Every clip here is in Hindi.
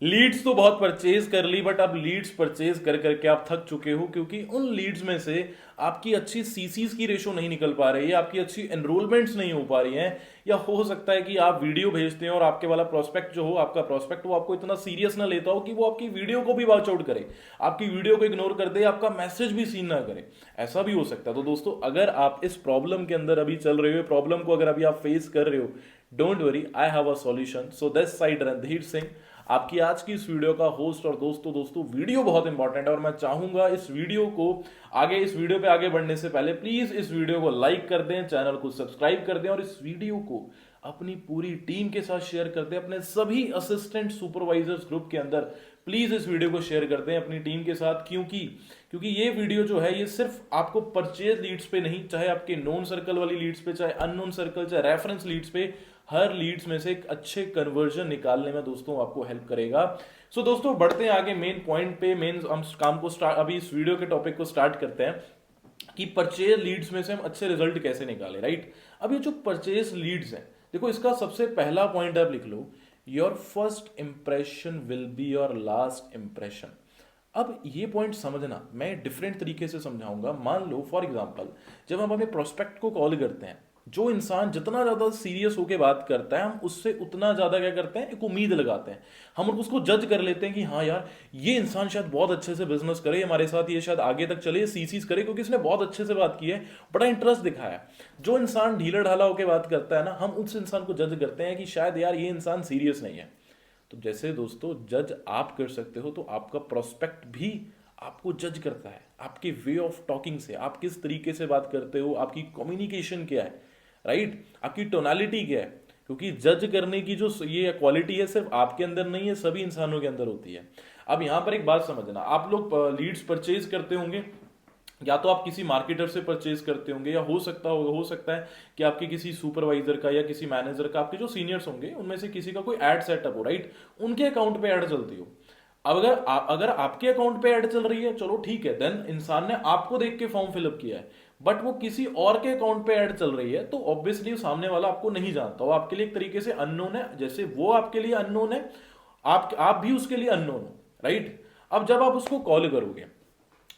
लीड्स तो बहुत परचेज कर ली, बट अब लीड्स परचेज कर करके आप थक चुके हो, क्योंकि उन लीड्स में से आपकी अच्छी सीसीज की रेशो नहीं निकल पा रही है, आपकी अच्छी एनरोलमेंट्स नहीं हो पा रही हैं। या हो सकता है कि आप वीडियो भेजते हैं और आपके वाला प्रोस्पेक्ट जो हो, आपका प्रोस्पेक्ट वो आपको इतना सीरियस ना लेता हो कि वो आपकी वीडियो को भी वॉच आउट करे, आपकी वीडियो को इग्नोर कर दे, आपका मैसेज भी सीन ना करे। ऐसा भी हो सकता है। तो दोस्तों, अगर आप इस प्रॉब्लम के अंदर अभी चल रहे हो, प्रॉब्लम को अगर अभी आप फेस कर रहे हो, don't worry, I have a solution. So this side Randhir Singh, आपकी आज की इस वीडियो का होस्ट। और दोस्तों दोस्तों वीडियो बहुत इंपॉर्टेंट है और मैं चाहूंगा इस वीडियो को आगे, इस वीडियो पे आगे बढ़ने से पहले प्लीज इस वीडियो को लाइक कर दें, चैनल को सब्सक्राइब कर दें और इस वीडियो को अपनी पूरी टीम के साथ शेयर कर दें, अपने सभी असिस्टेंट सुपरवाइजर्स ग्रुप के अंदर प्लीज इस वीडियो को शेयर कर दें अपनी टीम के साथ। क्योंकि क्योंकि ये वीडियो जो है, ये सिर्फ आपको परचेज लीड्स पे नहीं, चाहे आपके नोन सर्कल वाली लीड्स पे, चाहे अननोन सर्कल, चाहे रेफरेंस लीड्स पे, हर लीड्स में से एक अच्छे कन्वर्जन निकालने में दोस्तों आपको हेल्प करेगा। सो दोस्तों, बढ़ते हैं आगे मेन पॉइंट पे। मेन हम काम को स्टार्ट, अभी इस वीडियो के टॉपिक को स्टार्ट करते हैं कि परचेज लीड्स में से हम अच्छे रिजल्ट कैसे निकालें, राइट। अब ये जो परचेज लीड्स हैं, देखो इसका सबसे पहला पॉइंट आप लिख लो, your first impression will be your last impression. अब ये पॉइंट समझना, मैं डिफरेंट तरीके से समझाऊंगा। मान लो फॉर एग्जांपल, जब हम अपने प्रोस्पेक्ट को कॉल करते हैं, जो इंसान जितना ज्यादा सीरियस होकर बात करता है, हम उससे उतना ज्यादा क्या करते हैं, एक उम्मीद लगाते हैं। हम उसको जज कर लेते हैं कि हाँ यार, ये इंसान शायद बहुत अच्छे से बिजनेस करे हमारे साथ, ये शायद आगे तक चले, सीसीज करे, क्योंकि इसने बहुत अच्छे से बात की है, बड़ा इंटरेस्ट दिखाया। जो इंसान ढीला ढाला होकर बात करता है ना, हम उस इंसान को जज करते हैं कि शायद यार ये इंसान सीरियस नहीं है। तो जैसे दोस्तों जज आप कर सकते हो, तो आपका प्रोस्पेक्ट भी आपको जज करता है, आपके वे ऑफ टॉकिंग से, आप किस तरीके से बात करते हो, आपकी कम्युनिकेशन क्या है, राइट, आपकी टोनालिटी क्या है। क्योंकि जज करने की जो ये क्वालिटी है, सिर्फ आपके अंदर नहीं है, सभी इंसानों के अंदर होती है। अब यहां पर एक बात समझना, आप लोग लीड्स परचेज करते होंगे, या तो आप किसी मार्केटर से परचेज करते होंगे, या हो सकता है कि आपके किसी सुपरवाइजर का या किसी मैनेजर का, आपके जो सीनियर्स होंगे उनमें से किसी का कोई एड सेटअप हो, राइट, उनके अकाउंट पे ऐड चलती हो। अब अगर आपके अकाउंट पे ऐड चल रही है, चलो ठीक है, देन इंसान ने आपको देख के फॉर्म फिलअप किया है। बट वो किसी और के अकाउंट पे ऐड चल रही है, तो ऑब्वियसली सामने वाला आपको नहीं जानता, वो आपके लिए एक तरीके से अननोन है, जैसे वो आपके लिए अननोन है, आप भी उसके लिए अननोन हो, राइट। अब जब आप उसको कॉल करोगे,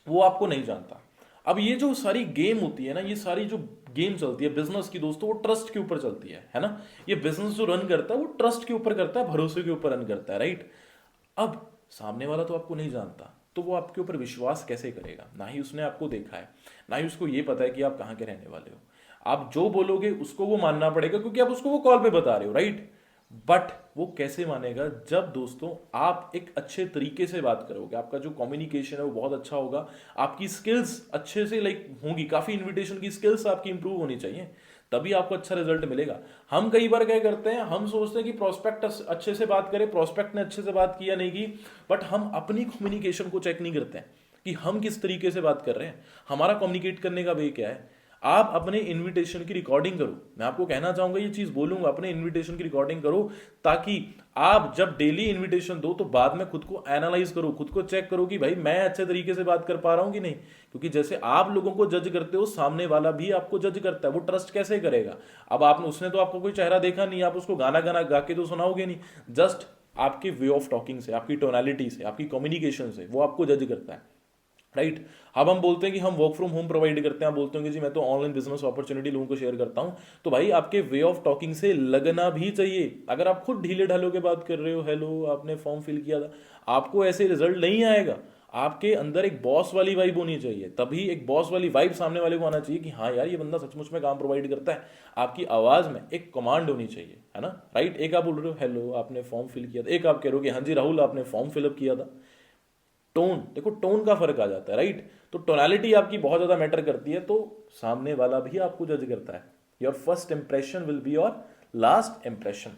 वो आपको नहीं जानता। अब ये जो सारी गेम होती है ना, ये सारी जो गेम चलती है बिजनेस की दोस्तों, वो ट्रस्ट के ऊपर चलती है ना। ये बिजनेस जो रन करता है वो ट्रस्ट के ऊपर करता है, भरोसे के ऊपर रन करता है, राइट। अब सामने वाला तो आपको नहीं जानता, तो वो आपके ऊपर विश्वास कैसे करेगा? ना ही उसने आपको देखा है, ना ही उसको ये पता है कि आप कहाँ के रहने वाले हो। आप जो बोलोगे उसको वो मानना पड़ेगा, क्योंकि आप उसको वो कॉल पे बता रहे हो, राइट। बट वो कैसे मानेगा? जब दोस्तों आप एक अच्छे तरीके से बात करोगे, आपका जो कम्युनिकेशन है वो बहुत अच्छा होगा, आपकी स्किल्स अच्छे से होंगी, काफी इनविटेशन की स्किल्स आपकी इंप्रूव होनी चाहिए, तभी आपको अच्छा रिजल्ट मिलेगा। हम कई बार क्या करते हैं, हम सोचते हैं कि प्रोस्पेक्ट अच्छे से बात करे, प्रोस्पेक्ट ने अच्छे से बात किया नहीं की, बट हम अपनी कम्युनिकेशन को चेक नहीं करते हैं कि हम किस तरीके से बात कर रहे हैं, हमारा कम्युनिकेट करने का वे क्या है। आप अपने इनविटेशन की रिकॉर्डिंग करो, मैं आपको कहना चाहूंगा, ये चीज बोलूंगा, अपने इनविटेशन की रिकॉर्डिंग करो, ताकि आप जब डेली इनविटेशन दो तो बाद में खुद को एनालाइज करो, खुद को चेक करो कि भाई मैं अच्छे तरीके से बात कर पा रहा हूं कि नहीं। क्योंकि जैसे आप लोगों को जज करते हो, सामने वाला भी आपको जज करता है, वो ट्रस्ट कैसे करेगा? अब आपने, उसने तो आपको कोई चेहरा देखा नहीं, आप उसको गाना गाना गा के तो सुनाओगे नहीं, जस्ट आपके वे ऑफ टॉकिंग से, आपकी टोनालिटी से, आपकी कम्युनिकेशन से वो आपको जज करता है, राइट। अब हम बोलते हैं कि हम वर्क फ्रॉम होम प्रोवाइड करते हैं, आप बोलते हैं कि जी मैं तो ऑनलाइन बिजनेस अपॉर्चुनिटी लोगों को शेयर करता हूं, तो भाई आपके वे ऑफ टॉकिंग से लगना भी चाहिए। अगर आप खुद ढीले ढालों के बात कर रहे हो, हेलो आपने फॉर्म फिल किया था, आपको ऐसे रिजल्ट नहीं आएगा। आपके अंदर एक बॉस वाली वाइब होनी चाहिए, तभी एक बॉस वाली वाइब सामने वाले को आना चाहिए कि हाँ यार ये बंदा सचमुच में काम प्रोवाइड करता है। आपकी आवाज में एक कमांड होनी चाहिए, है ना, राइट। एक आप बोल रहे हो हेलो आपने फॉर्म फिल किया था, एक आप कह रहे हो कि हाँ जी राहुल आपने फॉर्म फिलअप किया था। टोन देखो, टोन का फर्क आ जाता है, राइट। तो टोनालिटी आपकी बहुत ज्यादा मैटर करती है, तो सामने वाला भी आपको जज करता है। Your first impression will be your last impression.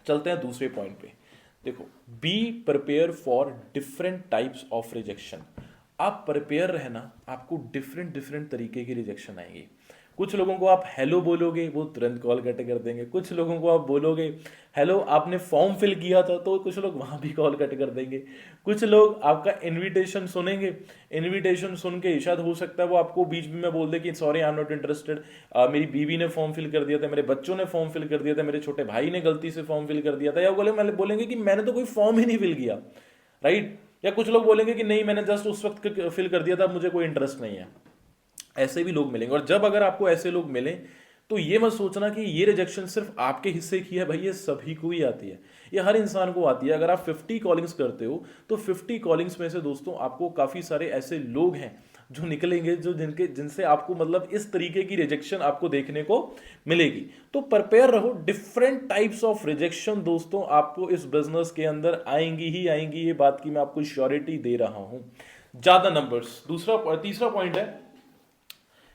चलते हैं दूसरे पॉइंट पे। देखो, be prepare for different types of rejection. आप प्रिपेयर रहना, आपको डिफरेंट डिफरेंट तरीके की रिजेक्शन आएंगी। कुछ लोगों को आप हेलो बोलोगे वो तुरंत कॉल कट कर देंगे, कुछ लोगों को आप बोलोगे हेलो आपने फॉर्म फिल किया था तो कुछ लोग वहां भी कॉल कट कर देंगे। कुछ लोग आपका इनविटेशन सुनेंगे, इनविटेशन सुन के शायद हो सकता है वो आपको बीच में बोल दे कि sorry I am not interested, मेरी बीवी ने फॉर्म फिल कर दिया था, मेरे बच्चों ने फॉर्म फिल कर दिया था, मेरे छोटे भाई ने गलती से फॉर्म फिल कर दिया था, या बोलेंगे कि मैंने तो कोई फॉर्म ही नहीं फिल किया, राइट। या कुछ लोग बोलेंगे कि नहीं मैंने जस्ट उस वक्त फिल कर दिया था, मुझे कोई इंटरेस्ट नहीं है। ऐसे भी लोग मिलेंगे, और जब अगर आपको ऐसे लोग मिले तो ये मत सोचना कि ये रिजेक्शन सिर्फ आपके हिस्से की है, भाई ये सभी को ही आती है, ये हर इंसान को आती है। अगर आप 50 कॉलिंग्स करते हो तो 50 कॉलिंग्स में से दोस्तों आपको काफी सारे ऐसे लोग हैं जो निकलेंगे, जो जिनसे आपको मतलब इस तरीके की रिजेक्शन आपको देखने को मिलेगी। तो प्रिपेयर रहो, डिफरेंट टाइप्स ऑफ रिजेक्शन दोस्तों आपको इस बिजनेस के अंदर आएंगी ही आएंगी, ये बात की मैं आपको श्योरिटी दे रहा हूं। ज्यादा नंबर्स, तीसरा पॉइंट है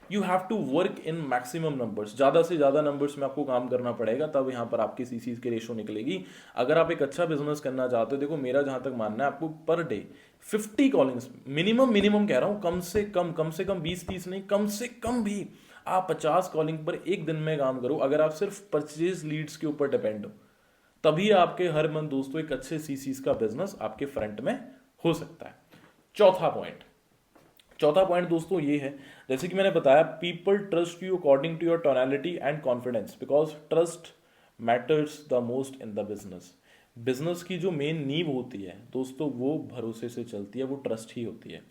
you have to work in maximum numbers. ज्यादा से ज्यादा नंबर्स में आपको काम करना पड़ेगा, तब यहां पर आपकी सीसीज की रेशो निकलेगी। अगर आप एक अच्छा बिजनेस करना चाहते हो, देखो मेरा जहां तक मानना है आपको पर डे 50 कॉलिंग्स मिनिमम कह रहा हूं, कम से कम 20-30 नहीं, कम से कम भी आप 50 कॉलिंग पर एक दिन में काम करो। अगर आप सिर्फ परचेज लीड्स के ऊपर डिपेंड हो, तभी आपके हर मंथ दोस्तों एक अच्छे सीसीज का बिजनेस आपके फ्रंट में हो सकता है। चौथा पॉइंट दोस्तों ये है, जैसे कि मैंने बताया, people trust you according to your tonality and confidence, because trust matters the most in the business. Business की जो मेन नींव होती है दोस्तों वो भरोसे से चलती है, वो ट्रस्ट ही होती है,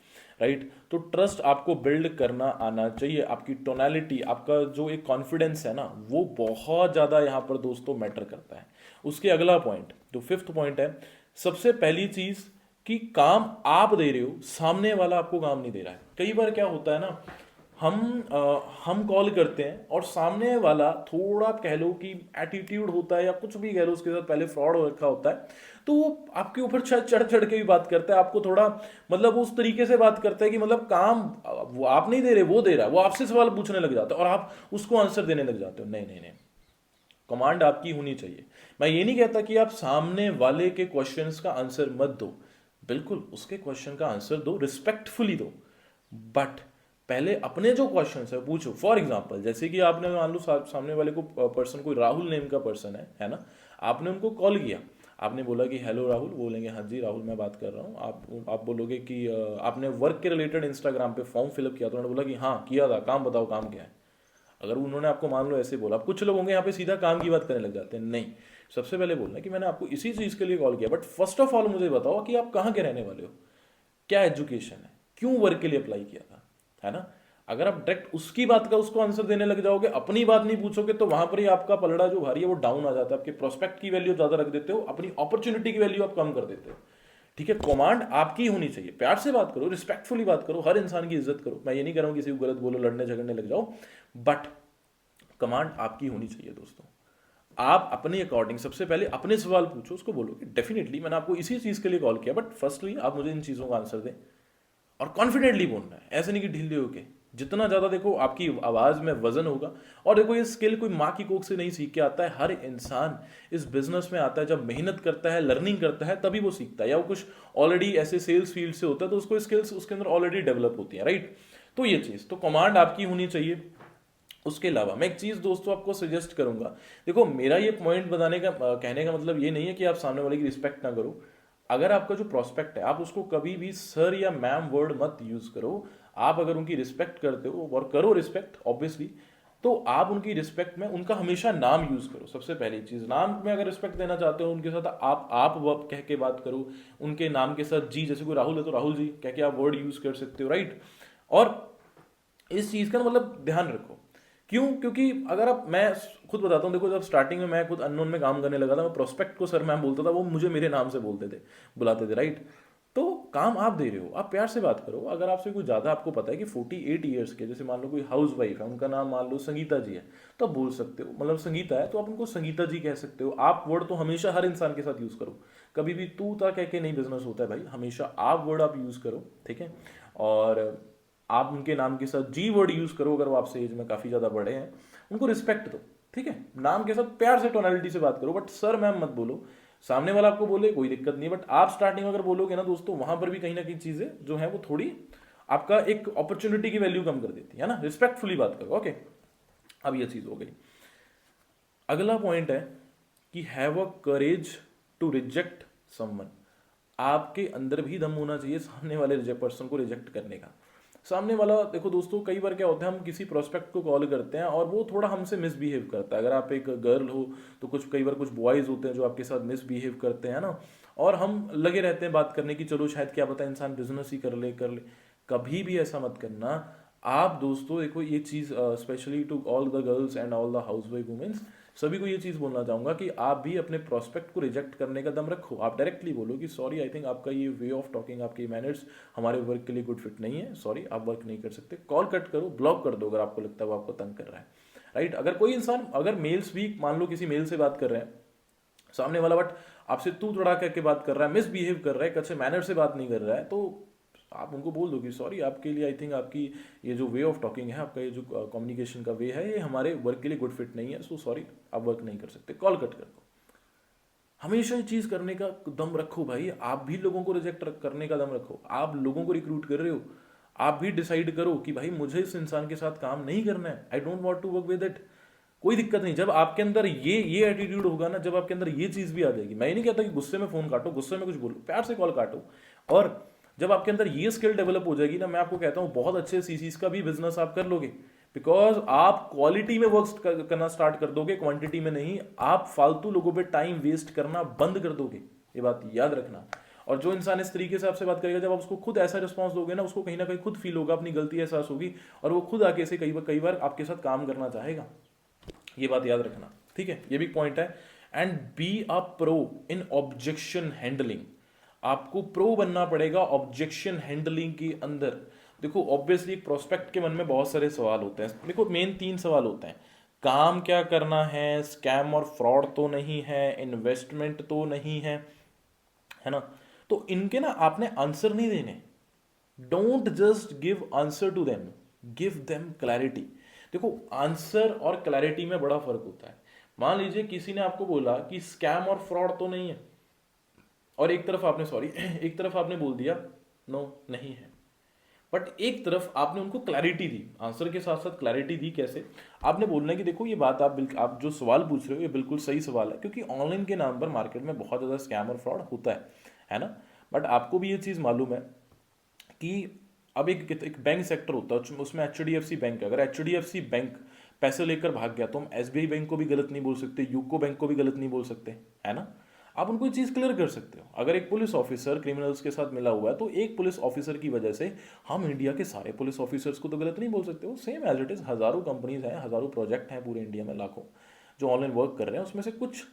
राइट। तो ट्रस्ट आपको बिल्ड करना आना चाहिए। आपकी टोनैलिटी, आपका जो एक कॉन्फिडेंस है ना, वो बहुत ज़्यादा यहाँ पर दोस्तों मैटर करता है। उसके अगला पॉइंट जो 5th पॉइंट है, सबसे पहली चीज़ कि काम आप दे रहे हो, सामने वाला आपको काम नहीं दे रहा है। कई बार क्या होता है ना, हम कॉल करते हैं और सामने वाला थोड़ा कह लो कि एटीट्यूड होता है या कुछ भी कह लो, उसके साथ पहले फ्रॉड हो रखा होता है, तो वो आपके ऊपर चढ़ चढ़ के भी बात करता है, आपको थोड़ा मतलब उस तरीके से बात करता है कि मतलब काम वो आप नहीं दे रहे, वो दे रहा है, वो आपसे सवाल पूछने लग जाता है और आप उसको आंसर देने लग जाते हो। नहीं नहीं नहीं, कमांड आपकी होनी चाहिए। मैं ये नहीं कहता कि आप सामने वाले के क्वेश्चंस का आंसर मत दो, बिल्कुल उसके क्वेश्चन का आंसर दो, रिस्पेक्टफुली दो, बट पहले अपने जो क्वेश्चन है पूछो। फॉर एग्जाम्पल जैसे कि आपने मान लो सामने वाले को पर्सन, कोई राहुल नेम का पर्सन है ना, आपने उनको कॉल किया, आपने बोला कि हेलो राहुल, बोलेंगे हाँ जी राहुल मैं बात कर रहा हूँ। आप बोलोगे कि आपने वर्क के रिलेटेड इंस्टाग्राम पे फॉर्म फिलअप किया, तो उन्होंने बोला कि हाँ किया था, काम बताओ काम क्या है। अगर उन्होंने आपको मान लो ऐसे बोला, कुछ लोग होंगे यहाँ पे सीधा काम की बात करने लग जाते हैं, नहीं, सबसे पहले बोलना कि मैंने आपको इसी चीज़ के लिए कॉल किया, बट फर्स्ट ऑफ ऑल मुझे बताओ कि आप कहाँ के रहने वाले हो, क्या एजुकेशन है, क्यों वर्क के लिए अप्लाई किया था, है ना। अगर आप डायरेक्ट उसकी बात का उसको आंसर देने लग जाओगे, अपनी बात नहीं पूछोगे, तो वहां पर ही आपका पलड़ा जो भारी है वो डाउन आ जाता है। आपके प्रोस्पेक्ट की वैल्यू ज्यादा रख देते हो, अपनी अपॉर्चुनिटी की वैल्यू आप कम कर देते हो। ठीक है, कमांड आपकी होनी चाहिए, प्यार से बात करो, रिस्पेक्टफुली बात करो, हर इंसान की इज्जत करो। मैं ये नहीं कर रहा हूं किसी को गलत बोलो, लड़ने झगड़ने लग जाओ, बट कमांड आपकी होनी चाहिए दोस्तों। आप अपने अकॉर्डिंग सबसे पहले अपने सवाल पूछो, उसको बोलो कि डेफिनेटली मैंने आपको इसी चीज के लिए कॉल किया, बट फर्स्टली आप मुझे इन चीजों का आंसर दें, और कॉन्फिडेंटली बोलना है, ऐसे नहीं कि ढीले होके। जितना ज्यादा देखो आपकी आवाज में वजन होगा, और देखो ये स्किल कोई माँ की कोख से नहीं सीख के आता है, हर इंसान इस बिजनेस में आता है जब मेहनत करता है, लर्निंग करता है, तभी वो सीखता है, या वो कुछ ऑलरेडी ऐसे सेल्स फील्ड से होता है तो उसको स्किल्स उसके अंदर ऑलरेडी डेवलप होती है, राइट। तो ये चीज तो कमांड आपकी होनी चाहिए। उसके अलावा मैं एक चीज दोस्तों आपको सजेस्ट करूंगा, देखो मेरा ये पॉइंट बताने का कहने का मतलब ये नहीं है कि आप सामने वाले की रिस्पेक्ट ना करो। अगर आपका जो प्रोस्पेक्ट है, आप उसको कभी भी सर या मैम वर्ड मत यूज करो। आप अगर उनकी रिस्पेक्ट करते हो, और करो रिस्पेक्ट ऑब्वियसली, तो आप उनकी रिस्पेक्ट में उनका हमेशा नाम यूज करो। सबसे पहली चीज, नाम में अगर रिस्पेक्ट देना चाहते हो उनके साथ आप वर्ब कह के बात करो, उनके नाम के साथ जी, जैसे कोई राहुल है तो राहुल जी कह के आप वर्ड यूज कर सकते हो, राइट। और इस चीज का मतलब ध्यान रखो, क्यों, क्योंकि अगर आप, मैं खुद बताता हूँ, देखो जब स्टार्टिंग में मैं खुद अननोन में काम करने लगा था, मैं प्रोस्पेक्ट को सर मैम बोलता था, वो मुझे मेरे नाम से बोलते थे, बुलाते थे, राइट। तो काम आप दे रहे हो, आप प्यार से बात करो। अगर आपसे कोई ज़्यादा आपको पता है कि 48 ईयर्स के, जैसे मान लो कोई हाउस वाइफ है, उनका नाम मान लो संगीता जी है, तो आप बोल सकते हो, मतलब संगीता है तो आप उनको संगीता जी कह सकते हो। आप वर्ड तो हमेशा हर इंसान के साथ यूज़ करो, कभी भी तू ता कह के नहीं बिजनेस होता है भाई, हमेशा आप वर्ड आप यूज़ करो, ठीक है। और आप उनके नाम के साथ जी वर्ड यूज़ करो, अगर वो आपसे एज में काफ़ी ज़्यादा बड़े हैं, उनको रिस्पेक्ट दो, ठीक है। नाम के साथ प्यार से टोनैलिटी से बात करो, बट सर मैम मत बोलो। सामने वाला आपको बोले कोई दिक्कत नहीं, बट आप स्टार्टिंग में अगर बोलोगे ना दोस्तों, वहां पर भी कहीं ना कहीं चीजें जो है वो थोड़ी आपका एक अपॉर्चुनिटी की वैल्यू कम कर देती है ना। रिस्पेक्टफुली बात करो, ओके। अब ये चीज हो गई। अगला पॉइंट है कि have a courage to reject someone. आपके अंदर भी दम होना चाहिए सामने वाले पर्सन को रिजेक्ट करने का। सामने वाला, देखो दोस्तों, कई बार क्या होता है, हम किसी प्रोस्पेक्ट को कॉल करते हैं और वो थोड़ा हमसे मिसबिहेव करता है। अगर आप एक गर्ल हो तो कुछ कई बार कुछ बॉयज होते हैं जो आपके साथ मिसबिहेव करते हैं ना, और हम लगे रहते हैं बात करने की, चलो शायद क्या पता इंसान बिजनेस ही कर ले। कभी भी ऐसा मत करना। आप दोस्तों देखो ये चीज़, specially to all the girls and all the housewife womens, सभी को ये चीज़ बोलना चाहूँगा कि आप भी अपने प्रोस्पेक्ट को रिजेक्ट करने का दम रखो। आप डायरेक्टली बोलो कि सॉरी, आई थिंक आपका ये वे ऑफ टॉकिंग, आपके मैनर्स हमारे वर्क के लिए गुड फिट नहीं है, सॉरी आप वर्क नहीं कर सकते। कॉल कट करो, ब्लॉक कर दो अगर आपको लगता है वो आपको तंग कर रहा है, राइट। अगर कोई इंसान, अगर मेल्स भी मान लो किसी मेल से बात कर रहे हैं, सामने वाला बट आपसे तू तड़ा करके बात कर रहा है, मिसबिहेव कर रहा है, अच्छे मैनर से बात नहीं कर रहा है, तो आप उनको बोल दो कि सॉरी, आपके लिए आई थिंक आपकी ये जो वे ऑफ टॉकिंग है, आपका ये जो कम्युनिकेशन का वे है, ये हमारे वर्क के लिए गुड फिट नहीं है, सो सॉरी आप वर्क नहीं कर सकते, कॉल कट कर दो। हमेशा ये चीज करने का दम रखो भाई। आप भी लोगों को रिजेक्ट करने का दम रखो। आप लोगों को रिक्रूट कर रहे हो, आप भी डिसाइड करो कि भाई मुझे इस इंसान के साथ काम नहीं करना है, I don't want to work with it. कोई दिक्कत नहीं। जब आपके अंदर ये एटीट्यूड होगा ना, जब आपके अंदर ये चीज भी आ जाएगी, मैं ये नहीं कहता कि गुस्से में फोन काटो, गुस्से में कुछ बोलो, प्यार से कॉल काटो, और जब आपके अंदर ये स्किल डेवलप हो जाएगी ना, मैं आपको कहता हूँ बहुत अच्छे सीसीज का भी बिजनेस आप कर लोगे, बिकॉज आप क्वालिटी में वर्क करना स्टार्ट कर दोगे, क्वांटिटी में नहीं। आप फालतू लोगों पे टाइम वेस्ट करना बंद कर दोगे, ये बात याद रखना। और जो इंसान इस तरीके से आपसे बात करेगा, जब आप उसको खुद ऐसा रिस्पॉन्स दोगे ना, उसको कहीं ना कहीं खुद फील होगा, अपनी गलती एहसास होगी, और वो खुद आके से कई बार आपके साथ काम करना चाहेगा। ये बात याद रखना, ठीक है। ये भी पॉइंट है। And be a pro in objection handling. आपको प्रो बनना पड़ेगा ऑब्जेक्शन हैंडलिंग के अंदर। देखो ऑब्वियसली एक प्रोस्पेक्ट के मन में बहुत सारे सवाल होते हैं। देखो मेन 3 सवाल होते हैं, काम क्या करना है, स्कैम और फ्रॉड तो नहीं है, इन्वेस्टमेंट तो नहीं है ना। तो इनके ना आपने आंसर नहीं देने। Don't just give answer to them, give them clarity. देखो आंसर और क्लैरिटी में बड़ा फर्क होता है। मान लीजिए किसी ने आपको बोला कि स्कैम और फ्रॉड तो नहीं है, और एक तरफ आपने बोल दिया नो नहीं है, बट एक तरफ आपने उनको क्लैरिटी दी, आंसर के साथ साथ क्लैरिटी दी। कैसे? आपने बोलना है कि देखो ये बात आप जो सवाल पूछ रहे हो ये बिल्कुल सही सवाल है, क्योंकि ऑनलाइन के नाम पर मार्केट में बहुत ज़्यादा स्कैम और फ्रॉड होता है ना। बट आपको भी ये चीज़ मालूम है कि अब एक बैंक सेक्टर होता है, उसमें HDFC बैंक है। अगर HDFC बैंक पैसे लेकर भाग गया तो हम SBI बैंक को भी गलत नहीं बोल सकते, यूको बैंक को भी गलत नहीं बोल सकते, है ना। आप उनको ये चीज़ क्लियर कर सकते हो। अगर एक पुलिस ऑफिसर क्रिमिनल्स के साथ मिला हुआ है, तो एक पुलिस ऑफिसर की वजह से हम इंडिया के सारे पुलिस ऑफिसर्स को तो गलत नहीं बोल सकते। वो सेम एज इट इज़, हज़ारों कंपनीज हैं, हज़ारों प्रोजेक्ट हैं पूरे इंडिया में, लाखों जो ऑनलाइन वर्क कर रहे हैं, उसमें से कुछ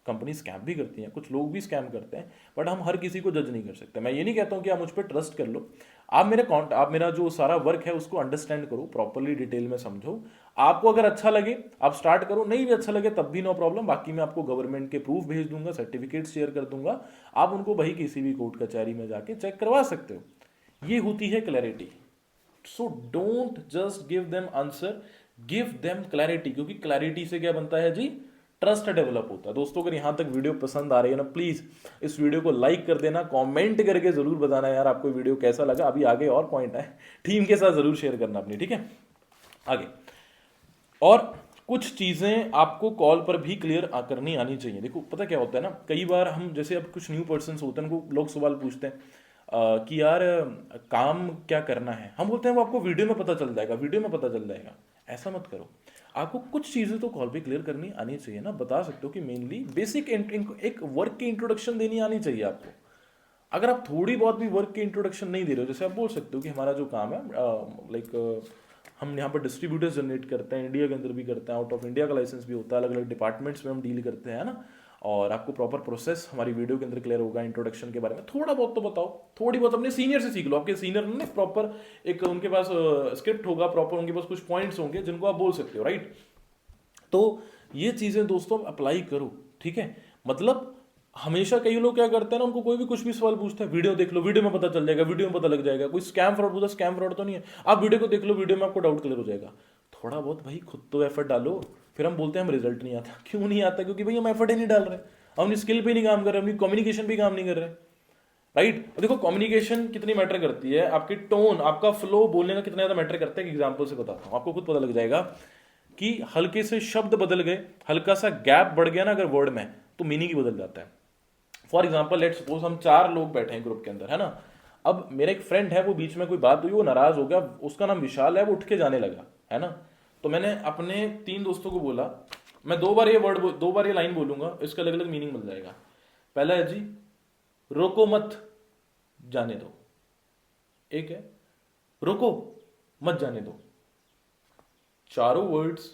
कंपनी स्कैम भी करती हैं, कुछ लोग भी स्कैम करते हैं, बट हम हर किसी को जज नहीं कर सकते। मैं ये नहीं कहता हूँ कि आप मुझ पर ट्रस्ट कर लो। आप मेरा जो सारा वर्क है उसको अंडरस्टैंड करो, प्रॉपरली डिटेल में समझो। आपको अगर अच्छा लगे आप स्टार्ट करो, नहीं भी अच्छा लगे तब भी नो प्रॉब्लम। बाकी मैं आपको गवर्नमेंट के प्रूफ भेज दूंगा, सर्टिफिकेट शेयर कर दूंगा, आप उनको वही किसी भी कोर्ट कचहरी में जाके चेक करवा सकते हो। ये होती है clarity. So don't just give them answer, give them clarity, क्योंकि क्लैरिटी से क्या बनता है जी? ट्रस्ट डेवलप होता है। दोस्तों अगर यहां तक वीडियो पसंद आ रही है ना, प्लीज इस वीडियो को लाइक कर देना, कमेंट करके जरूर बताना यार आपको वीडियो कैसा लगा। अभी आगे और पॉइंट है, टीम के साथ जरूर शेयर करना अपनी, ठीक है। आगे और कुछ चीजें आपको कॉल पर भी क्लियर करनी आनी चाहिए। देखो पता क्या होता है ना, कई बार हम जैसे अब कुछ न्यू पर्सन होते हैं, उनको लोग सवाल पूछते हैं कि यार काम क्या करना है, हम बोलते हैं वो आपको वीडियो में पता चल जाएगा। ऐसा मत करो। आपको कुछ चीजें तो कॉल पे क्लियर करनी आनी चाहिए ना, बता सकते हो कि मेनली बेसिक एक वर्क की इंट्रोडक्शन देनी आनी चाहिए आपको। अगर आप थोड़ी बहुत भी वर्क की इंट्रोडक्शन नहीं दे रहे हो, जैसे आप बोल सकते हो कि हमारा जो काम है हम यहाँ पर डिस्ट्रीब्यूटर्स जनरेट करते हैं, इंडिया के अंदर भी करते हैं, आउट ऑफ इंडिया का लाइसेंस भी होता है, अलग अलग डिपार्टमेंट्स में हम डील करते हैं ना। और आपको प्रॉपर प्रोसेस हमारी वीडियो के अंदर क्लियर होगा। इंट्रोडक्शन के बारे में थोड़ा बहुत तो बताओ, थोड़ी बहुत अपने सीनियर से सीख लो। आपके सीनियर ने प्रॉपर एक उनके पास स्क्रिप्ट होगा, प्रॉपर उनके पास कुछ पॉइंट्स होंगे जिनको आप बोल सकते हो, राइट। तो ये चीजें दोस्तों अप्लाई करो, ठीक है। मतलब हमेशा कई लोग क्या करते हैं ना, उनको कोई भी कुछ भी सवाल पूछते हैं, वीडियो देख लो, वीडियो में पता चल जाएगा, वीडियो में पता लग जाएगा। कोई स्कैम फ्रॉड बोलता, स्कैम फ्रॉड तो नहीं है, आप वीडियो को देख लो, वीडियो में आपको डाउट क्लियर हो जाएगा। थोड़ा बहुत भाई खुद तो एफर्ट डालो। फिर हम बोलते हैं हम रिजल्ट नहीं आता, क्यों नहीं आता? क्योंकि भाई हम एफर्ट ही नहीं डाल रहे, हम अपनी स्किल पे नहीं काम कर रहे, अपनी कम्युनिकेशन पे काम नहीं कर रहे, राइट। देखो कम्युनिकेशन कितनी मैटर करती है, आपकी टोन, आपका फ्लो, बोलने का कितना ज्यादा मैटर करता है। एग्जाम्पल से बताता हूँ, आपको खुद पता लग जाएगा कि हल्के से शब्द बदल गए, हल्का सा गैप बढ़ गया ना अगर वर्ड में, तो मीनिंग ही बदल जाता है। फॉर एग्जाम्पल लेट सपोज हम 4 लोग बैठे हैं ग्रुप के अंदर, है ना। अब मेरा एक फ्रेंड है, वो बीच में कोई बात हुई, वो नाराज हो गया, उसका नाम विशाल है, वो उठ के जाने लगा, है ना। तो मैंने अपने 3 दोस्तों को बोला, मैं 2 बार ये लाइन बोलूंगा, इसका अलग अलग मीनिंग मिल जाएगा। पहला है जी, रोको मत जाने दो। एक है, रोको मत जाने दो। चारों वर्ड्स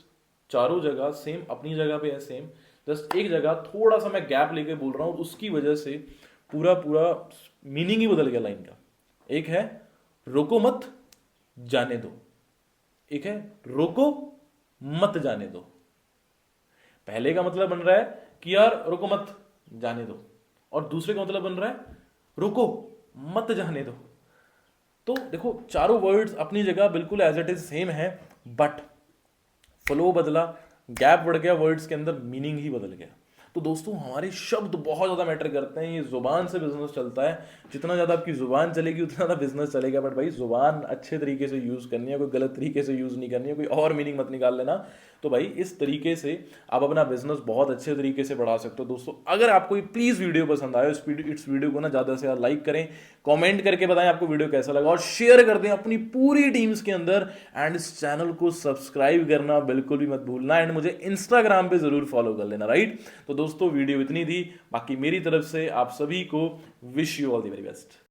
चारों जगह सेम, अपनी जगह पे है सेम, जस्ट एक जगह थोड़ा सा मैं गैप लेके बोल रहा हूं, उसकी वजह से पूरा पूरा मीनिंग ही बदल गया लाइन का। एक है रोको मत जाने दो, एक है रोको मत जाने दो। पहले का मतलब बन रहा है कि यार रोको मत जाने दो, और दूसरे का मतलब बन रहा है रोको मत जाने दो। तो देखो चारों वर्ड्स अपनी जगह बिल्कुल एज इट इज सेम है, बट फ्लो बदला, गैप बढ़ गया वर्ड्स के अंदर, मीनिंग ही बदल गया। तो दोस्तों हमारे शब्द बहुत ज़्यादा मैटर करते हैं, ये जुबान से बिजनेस चलता है। जितना ज़्यादा आपकी जुबान चलेगी उतना ज़्यादा बिजनेस चलेगा। बट भाई जुबान अच्छे तरीके से यूज़ करनी है, कोई गलत तरीके से यूज़ नहीं करनी है, कोई और मीनिंग मत निकाल लेना। तो भाई इस तरीके से आप अपना बिजनेस बहुत अच्छे तरीके से बढ़ा सकते हो। दोस्तों अगर आपको ये प्लीज़ वीडियो पसंद आए, इस वीडियो को ना ज़्यादा से ज़्यादा लाइक करें, कमेंट करके बताएं आपको वीडियो कैसा लगा, और शेयर कर दें अपनी पूरी टीम्स के अंदर। एंड इस चैनल को सब्सक्राइब करना बिल्कुल भी मत भूलना, एंड मुझे इंस्टाग्राम पे जरूर फॉलो कर लेना, राइट। तो दोस्तों वीडियो इतनी थी, बाकी मेरी तरफ से आप सभी को wish you all the very best.